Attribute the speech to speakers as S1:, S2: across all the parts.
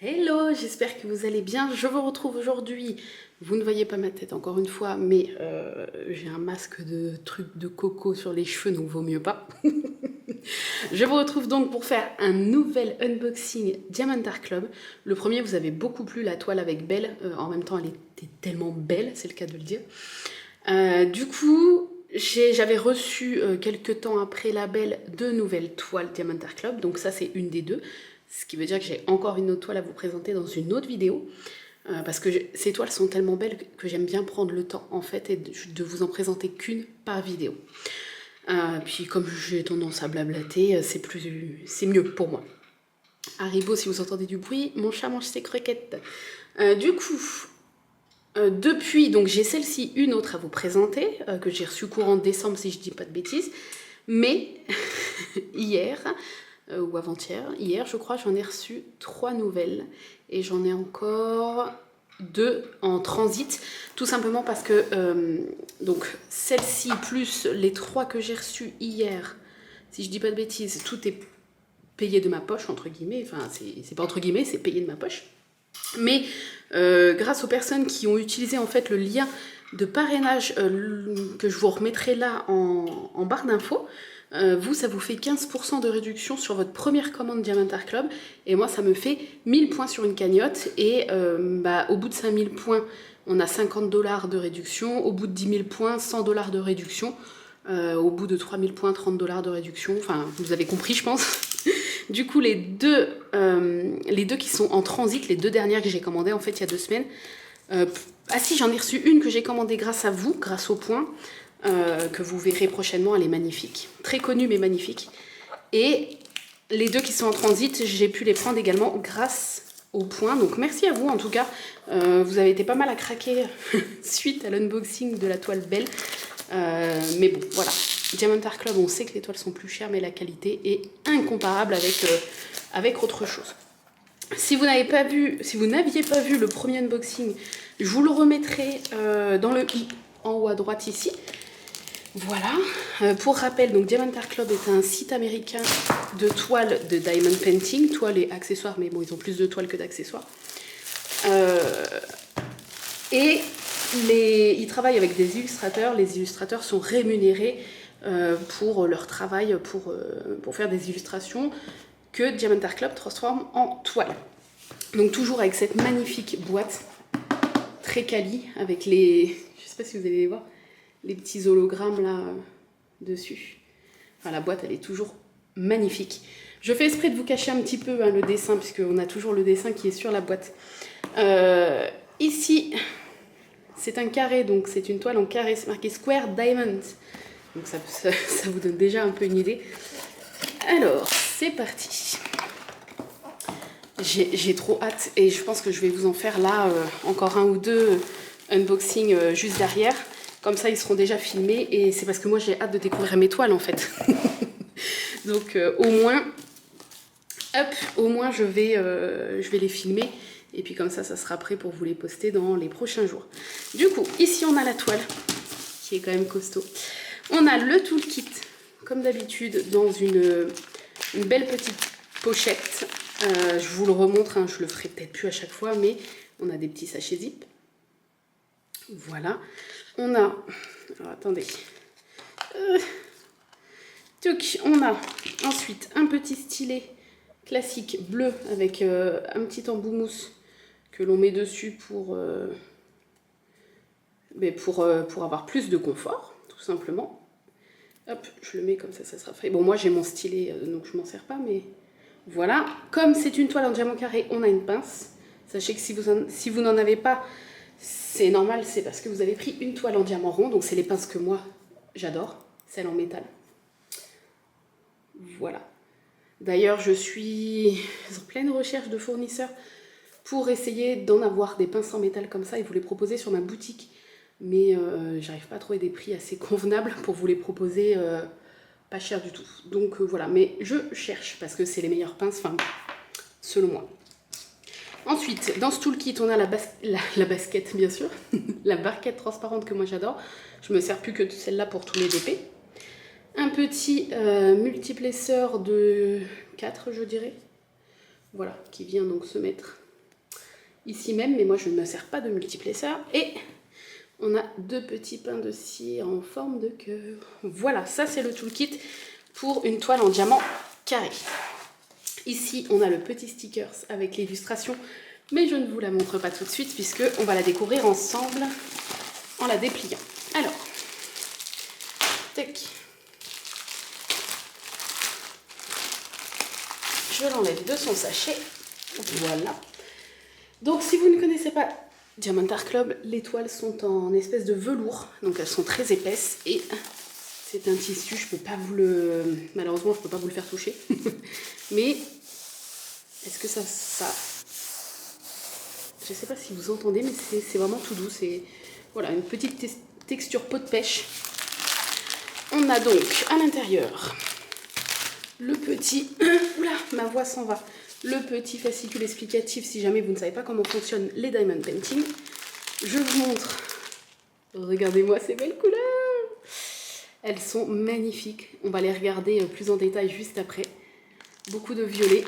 S1: Hello, j'espère que vous allez bien. Je vous retrouve aujourd'hui. Vous ne voyez pas ma tête encore une fois, mais j'ai un masque de trucs de coco sur les cheveux, donc vaut mieux pas. Je vous retrouve donc pour faire un nouvel unboxing Diamant Art Club. Le premier, vous avez beaucoup plu, la toile avec Belle. En même temps, elle était tellement belle, c'est le cas de le dire. Du coup, j'avais reçu quelques temps après la Belle 2 nouvelles toiles Diamant Art Club. Donc ça, c'est une des deux. Ce qui veut dire que j'ai encore une autre toile à vous présenter dans une autre vidéo. Parce que ces toiles sont tellement belles que j'aime bien prendre le temps en fait et de vous en présenter qu'une par vidéo. Puis comme j'ai tendance à blablater, c'est mieux pour moi. Haribo, si vous entendez du bruit, mon chat mange ses croquettes. Du coup, depuis, donc j'ai celle-ci, une autre à vous présenter, que j'ai reçue courant décembre si je dis pas de bêtises. Mais hier, ou avant-hier, hier je crois, j'en ai reçu 3 nouvelles. Et j'en ai encore 2 en transit. Tout simplement parce que, donc celle-ci plus les 3 que j'ai reçues hier, si je dis pas de bêtises, tout est payé de ma poche, entre guillemets. Enfin, c'est pas entre guillemets, c'est payé de ma poche. Mais grâce aux personnes qui ont utilisé en fait le lien de parrainage que je vous remettrai là en barre d'infos, ça vous fait 15% de réduction sur votre première commande Diamant Art Club. Et moi, ça me fait 1000 points sur une cagnotte. Et au bout de 5000 points, on a 50 $ de réduction. Au bout de 10 000 points, 100 $ de réduction. Au bout de 3000 points, 30 $ de réduction. Enfin, vous avez compris, je pense. Du coup, les deux qui sont en transit, les 2 dernières que j'ai commandées en fait il y a 2 semaines. Ah si, j'en ai reçu une que j'ai commandée grâce à vous, grâce au point, que vous verrez prochainement. Elle est magnifique. Très connue mais magnifique. Et les 2 qui sont en transit, j'ai pu les prendre également grâce au point. Donc merci à vous en tout cas. Vous avez été pas mal à craquer suite à l'unboxing de la toile Belle. Mais bon, voilà. Diamant Art Club, on sait que les toiles sont plus chères, mais la qualité est incomparable avec autre chose. Si vous n'aviez pas vu le premier unboxing, je vous le remettrai dans le i en haut à droite ici. Voilà. Pour rappel, donc Diamant Art Club est un site américain de toiles de diamond painting, toiles et accessoires, mais bon, ils ont plus de toiles que d'accessoires. Et ils travaillent avec des illustrateurs. Les illustrateurs sont rémunérés pour leur travail, pour faire des illustrations que Diamant Art Club transforme en toile. Donc toujours avec cette magnifique boîte très quali, avec les... Je sais pas si vous allez les voir, les petits hologrammes là dessus. Enfin, la boîte, elle est toujours magnifique. Je fais exprès de vous cacher un petit peu le dessin, puisqu'on a toujours le dessin qui est sur la boîte. Ici, c'est un carré, donc c'est une toile en carré, c'est marqué Square Diamond. Donc ça vous donne déjà un peu une idée. Alors, c'est parti. J'ai trop hâte et je pense que je vais vous en faire là encore 1 ou 2 unboxings juste derrière. Comme ça, ils seront déjà filmés et c'est parce que moi, j'ai hâte de découvrir mes toiles en fait. Donc au moins, je vais les filmer. Et puis comme ça sera prêt pour vous les poster dans les prochains jours. Du coup, ici on a la toile, qui est quand même costaud. On a le toolkit, comme d'habitude, dans une belle petite pochette. Je vous le remontre, hein, je le ferai peut-être plus à chaque fois, mais on a des petits sachets zip. Voilà. On a... Alors attendez. On a ensuite un petit stylet classique bleu avec un petit embout mousse que l'on met dessus pour avoir plus de confort, tout simplement. Hop, je le mets comme ça sera fait. Bon, moi j'ai mon stylet, donc je m'en sers pas, mais voilà. Comme c'est une toile en diamant carré, on a une pince. Sachez que si vous n'en avez pas, c'est normal, c'est parce que vous avez pris une toile en diamant rond, donc c'est les pinces que moi j'adore, celles en métal. Voilà. D'ailleurs, je suis en pleine recherche de fournisseurs pour essayer d'en avoir des pinces en métal comme ça et vous les proposer sur ma boutique. Mais j'arrive pas à trouver des prix assez convenables pour vous les proposer pas cher du tout. Donc voilà, mais je cherche parce que c'est les meilleures pinces, enfin, selon moi. Ensuite, dans ce toolkit, on a la basket, bien sûr, la barquette transparente que moi j'adore. Je me sers plus que de celle-là pour tous mes DP. Un petit multiplesseur de 4, je dirais. Voilà, qui vient donc se mettre ici même, mais moi je ne me sers pas de multiplesseur. Et on a 2 petits pains de cire en forme de cœur. Voilà, ça c'est le toolkit pour une toile en diamant carré. Ici, on a le petit sticker avec l'illustration, mais je ne vous la montre pas tout de suite puisque on va la découvrir ensemble en la dépliant. Alors, tac. Je l'enlève de son sachet. Voilà. Donc, si vous ne connaissez pas Diamond Art Club, les toiles sont en espèce de velours, donc elles sont très épaisses et c'est un tissu, je peux pas vous le... Malheureusement, je peux pas vous le faire toucher. Mais est-ce que ça... Je sais pas si vous entendez, mais c'est vraiment tout doux. C'est voilà, une petite texture peau de pêche. On a donc à l'intérieur le petit... Oula, ma voix s'en va. Le petit fascicule explicatif si jamais vous ne savez pas comment fonctionnent les diamond painting. Je vous montre. Regardez-moi ces belles couleurs. Elles sont magnifiques. On va les regarder plus en détail juste après. Beaucoup de violet.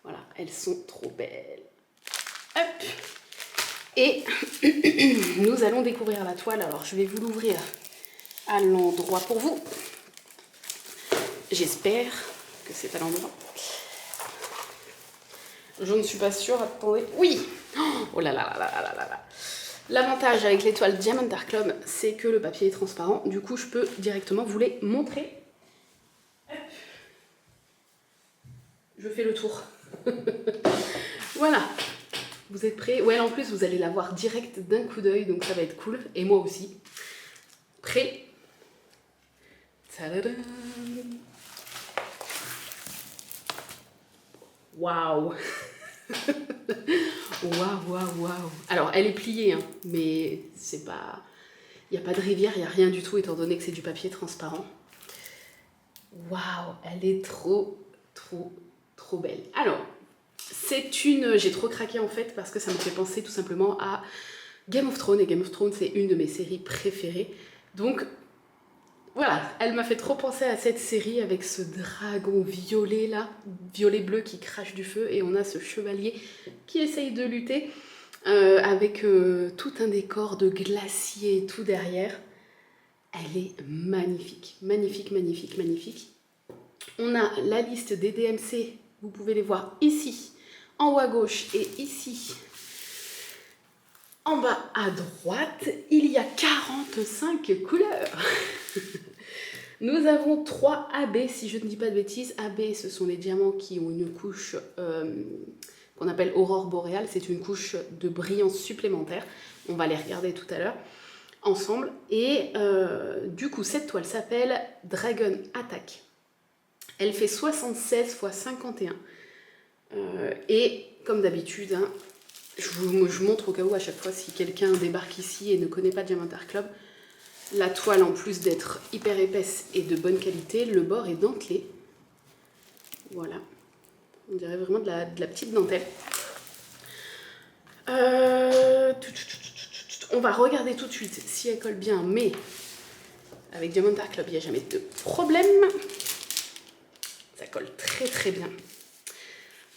S1: Voilà, elles sont trop belles. Hop. Et nous allons découvrir la toile. Alors, je vais vous l'ouvrir à l'endroit pour vous. J'espère que c'est à l'endroit. Je ne suis pas sûre. Attendez. Oui. Oh là là là là là là là. L'avantage avec les toiles Diamond Art Club, c'est que le papier est transparent. Du coup, je peux directement vous les montrer. Hop. Je fais le tour. Voilà. Vous êtes prêts? Ouais, en plus, vous allez la voir direct d'un coup d'œil, donc ça va être cool. Et moi aussi. Prêt? Tadadam. Waouh. Waouh, waouh, waouh. Alors, elle est pliée, hein, mais c'est pas... Il n'y a pas de rivière, il n'y a rien du tout, étant donné que c'est du papier transparent. Waouh, elle est trop, trop, trop belle. Alors, c'est une... J'ai trop craqué, en fait, parce que ça me fait penser tout simplement à Game of Thrones. Et Game of Thrones, c'est une de mes séries préférées. Donc, voilà, elle m'a fait trop penser à cette série avec ce dragon violet là, violet-bleu qui crache du feu, et on a ce chevalier qui essaye de lutter avec tout un décor de glacier et tout derrière. Elle est magnifique, magnifique, magnifique, magnifique. On a la liste des DMC, vous pouvez les voir ici, en haut à gauche, et ici, en bas à droite. Il y a 45 couleurs. Nous avons 3 AB, si je ne dis pas de bêtises. AB, ce sont les diamants qui ont une couche qu'on appelle aurore boréale. C'est une couche de brillance supplémentaire. On va les regarder tout à l'heure ensemble. Et du coup, cette toile s'appelle Dragon Attack. Elle fait 76 x 51. Et comme d'habitude, hein, je vous montre au cas où à chaque fois si quelqu'un débarque ici et ne connaît pas Diamond Art Club. La toile, en plus d'être hyper épaisse et de bonne qualité, le bord est dentelé. Voilà. On dirait vraiment de la petite dentelle. On va regarder tout de suite si elle colle bien, mais avec Diamond Art Club, il n'y a jamais de problème. Ça colle très très bien.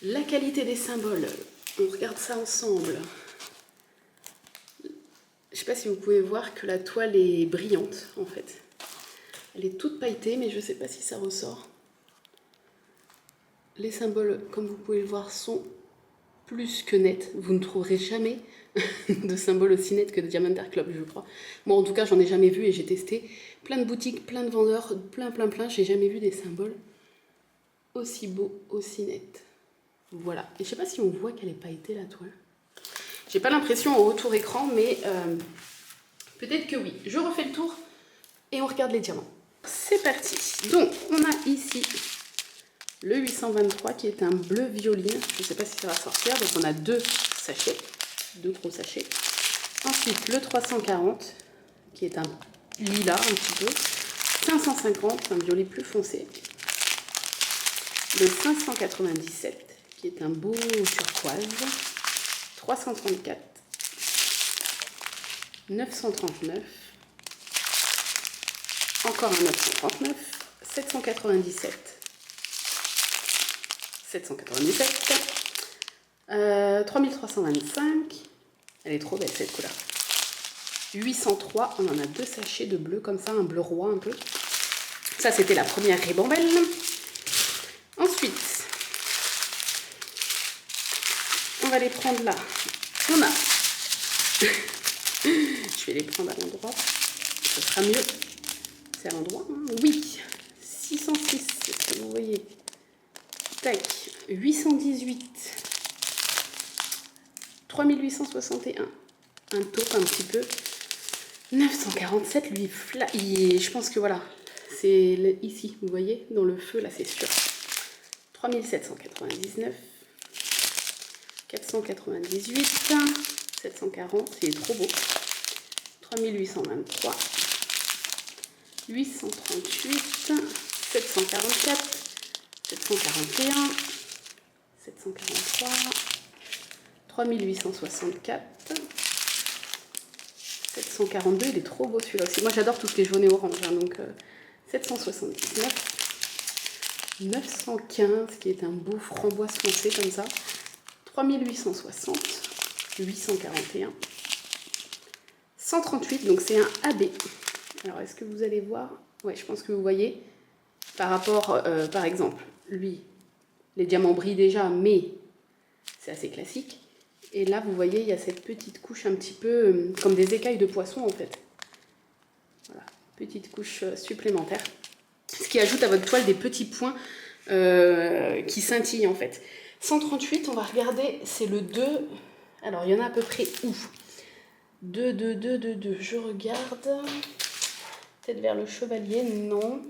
S1: La qualité des symboles, on regarde ça ensemble. Je ne sais pas si vous pouvez voir que la toile est brillante en fait. Elle est toute pailletée, mais je ne sais pas si ça ressort. Les symboles, comme vous pouvez le voir, sont plus que nets. Vous ne trouverez jamais de symboles aussi nets que de Diamond Art Club, je crois. Moi, en tout cas, j'en ai jamais vu et j'ai testé plein de boutiques, plein de vendeurs, plein. J'ai jamais vu des symboles aussi beaux, aussi nets. Voilà. Et je ne sais pas si on voit qu'elle est pailletée, la toile. J'ai pas l'impression au retour écran, mais peut-être que oui. Je refais le tour et on regarde les diamants. C'est parti. Donc, on a ici le 823 qui est un bleu violine. Je ne sais pas si ça va sortir. Donc, on a 2 sachets, 2 gros sachets. Ensuite, le 340 qui est un lilas un petit peu. 550, un violet plus foncé. Le 597 qui est un beau turquoise. 334, 939, encore un 939, 797, 3325. Elle est trop belle cette couleur. 803, on en a 2 sachets de bleu comme ça, un bleu roi un peu. Ça c'était la première ribambelle. Ensuite, on va les prendre là. On a... Je vais les prendre à l'endroit. Ce sera mieux. C'est à l'endroit, hein. Oui. 606, est-ce que vous voyez? Tac. 818. 3861. Un taupe un petit peu. 947, lui, je pense que voilà. C'est ici, vous voyez, dans le feu, là, c'est sûr. 3799. 498. 740, c'est trop beau. 3823. 838. 744. 741. 743. 3864. 742, il est trop beau celui-là aussi. Moi j'adore tout ce qui est jaune et orange, hein, donc 779. 915, qui est un beau framboise foncé comme ça. 3860. 841. 138, donc c'est un AB. Alors est-ce que vous allez voir? Ouais, je pense que vous voyez. Par rapport, par exemple, lui, les diamants brillent déjà, mais c'est assez classique. Et là, vous voyez, il y a cette petite couche un petit peu comme des écailles de poisson, en fait. Voilà, petite couche supplémentaire. Ce qui ajoute à votre toile des petits points qui scintillent, en fait. 138, on va regarder, c'est le 2. Alors, il y en a à peu près où? 2, 2, 2, 2, 2. Je regarde. Peut-être vers le chevalier, non.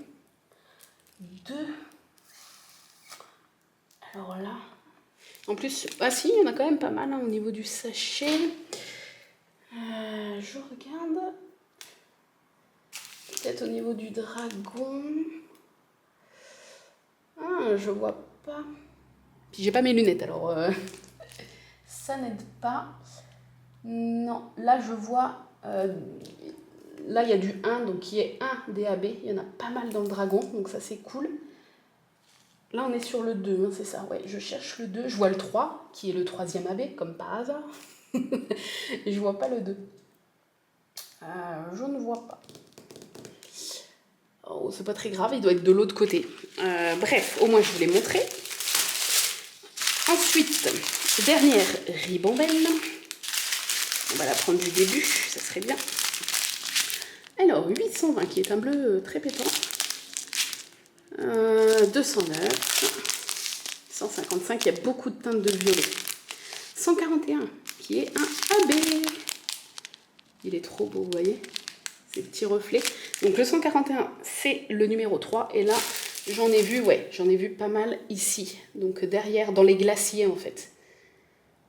S1: 2. Alors là... En plus, ah si, il y en a quand même pas mal hein, au niveau du sachet. Je regarde. Peut-être au niveau du dragon. Ah, je vois pas. Puis j'ai pas mes lunettes, alors ça n'aide pas. Non, là je vois... là il y a du 1, donc qui est 1 DAB. Il y en a pas mal dans le dragon, donc ça c'est cool. Là, on est sur le 2, hein, c'est ça, ouais, je cherche le 2. Je vois le 3, qui est le 3e AB, comme par hasard. Et je vois pas le 2. Je ne vois pas. Oh, c'est pas très grave, il doit être de l'autre côté. Bref, au moins, je vous l'ai montré. Ensuite, dernière ribambelle. On va la prendre du début, ça serait bien. Alors, 820, qui est un bleu très pétant. 209, 155, il y a beaucoup de teintes de violet. 141, qui est un AB. Il est trop beau, vous voyez, ces petits reflets. Donc le 141, c'est le numéro 3. Et là, j'en ai vu, ouais, j'en ai vu pas mal ici. Donc derrière, dans les glaciers, en fait.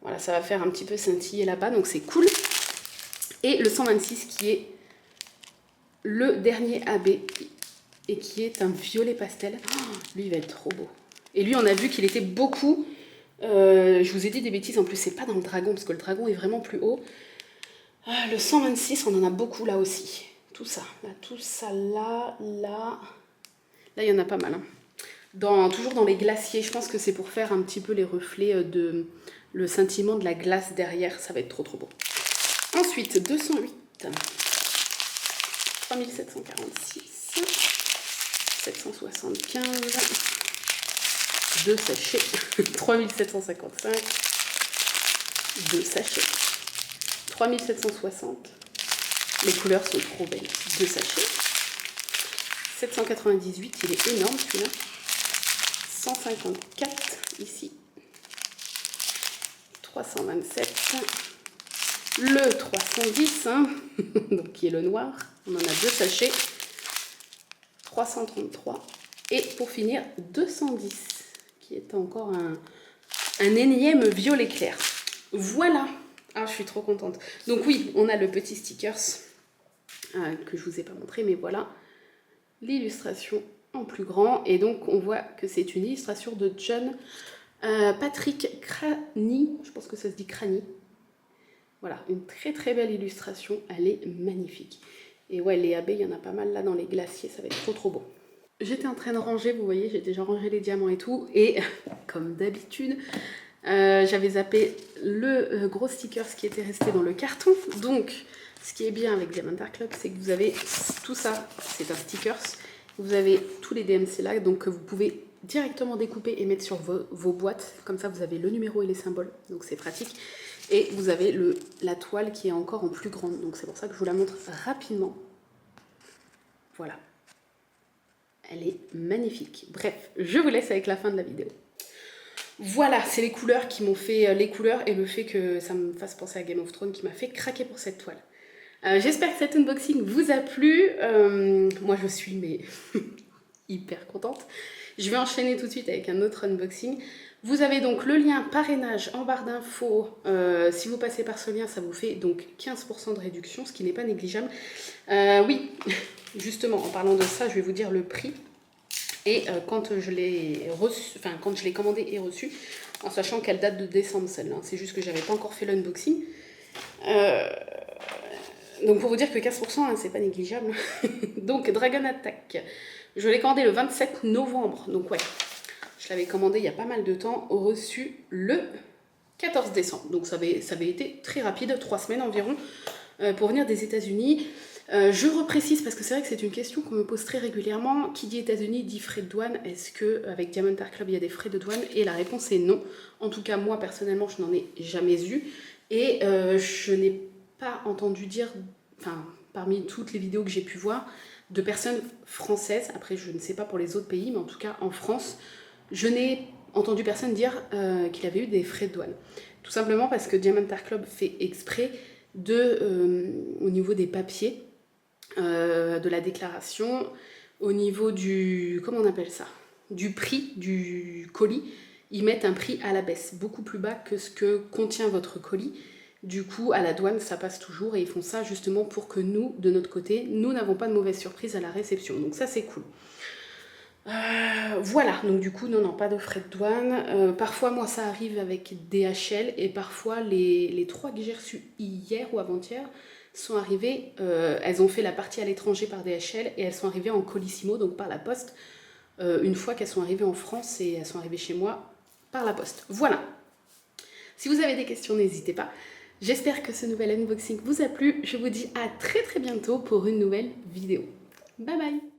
S1: Voilà, ça va faire un petit peu scintiller là-bas, donc c'est cool. Et le 126, qui est le dernier AB. Et qui est un violet pastel. Oh, lui, il va être trop beau. Et lui, on a vu qu'il était beaucoup... je vous ai dit des bêtises, en plus, c'est pas dans le dragon, parce que le dragon est vraiment plus haut. Le 126, on en a beaucoup là aussi. Tout ça. Là, tout ça, là, là... Là, il y en a pas mal. Hein. Toujours dans les glaciers, je pense que c'est pour faire un petit peu les reflets de... Le scintillement de la glace derrière, ça va être trop, trop beau. Ensuite, 208. 3746. 775, 2 sachets, 3755, 2 sachets, 3760, les couleurs sont trop belles, 2 sachets, 798, il est énorme celui-là, 154 ici, 327, le 310, hein, donc qui est le noir, on en a 2 sachets, 333 et pour finir 210 qui est encore un énième violet clair. Voilà, ah, je suis trop contente. Donc oui, on a le petit stickers que je vous ai pas montré, mais voilà l'illustration en plus grand. Et donc on voit que c'est une illustration de John Patrick Crani, je pense que ça se dit Crani. Voilà, une très très belle illustration, elle est magnifique. Et ouais, les AB, il y en a pas mal là dans les glaciers, ça va être trop trop beau. J'étais en train de ranger, vous voyez, j'ai déjà rangé les diamants et tout. Et comme d'habitude, J'avais zappé le gros sticker qui était resté dans le carton. Donc, ce qui est bien avec Diamond Art Club, c'est que vous avez tout ça, c'est un stickers. Vous avez tous les DMC là, donc vous pouvez directement découper et mettre sur vos boîtes. Comme ça, vous avez le numéro et les symboles, donc c'est pratique. Et vous avez la toile qui est encore en plus grande, donc c'est pour ça que je vous la montre rapidement. Voilà. Elle est magnifique. Bref, je vous laisse avec la fin de la vidéo. Voilà, c'est les couleurs qui m'ont fait... les couleurs et le fait que ça me fasse penser à Game of Thrones qui m'a fait craquer pour cette toile. J'espère que cet unboxing vous a plu. Moi, je suis mais hyper contente. Je vais enchaîner tout de suite avec un autre unboxing. Vous avez donc le lien parrainage en barre d'infos. Si vous passez par ce lien, ça vous fait donc 15% de réduction, ce qui n'est pas négligeable. Oui, justement, en parlant de ça, je vais vous dire le prix. Et quand je l'ai reçu, enfin quand je l'ai commandé et reçu, en sachant qu'elle date de décembre celle-là, c'est juste que j'avais pas encore fait l'unboxing. Donc pour vous dire que 15%, hein, c'est pas négligeable. Donc Dragon Attack, je l'ai commandé le 27 novembre, donc ouais, je l'avais commandé il y a pas mal de temps, au reçu le 14 décembre. Donc ça avait été très rapide, 3 semaines environ, pour venir des États-Unis. Je reprécise parce que c'est vrai que c'est une question qu'on me pose très régulièrement. Qui dit États-Unis dit frais de douane. Est-ce qu'avec Diamond Art Club il y a des frais de douane? Et la réponse est non. En tout cas, moi personnellement, je n'en ai jamais eu. Et je n'ai pas entendu dire, enfin, parmi toutes les vidéos que j'ai pu voir, de personnes françaises, après je ne sais pas pour les autres pays, mais en tout cas en France, je n'ai entendu personne dire qu'il avait eu des frais de douane. Tout simplement parce que Diamond Art Club fait exprès au niveau des papiers, de la déclaration, au niveau du, comment on appelle ça, du prix du colis, ils mettent un prix à la baisse, beaucoup plus bas que ce que contient votre colis. Du coup, à la douane, ça passe toujours et ils font ça justement pour que nous, de notre côté, nous n'avons pas de mauvaise surprise à la réception. Donc ça, c'est cool. Voilà, donc du coup, non, pas de frais de douane. Parfois, moi, ça arrive avec DHL et parfois, les 3 que j'ai reçus hier ou avant-hier sont arrivées, elles ont fait la partie à l'étranger par DHL et elles sont arrivées en colissimo, donc par la poste, une fois qu'elles sont arrivées en France et elles sont arrivées chez moi par la poste. Voilà. Si vous avez des questions, n'hésitez pas. J'espère que ce nouvel unboxing vous a plu. Je vous dis à très bientôt pour une nouvelle vidéo. Bye bye!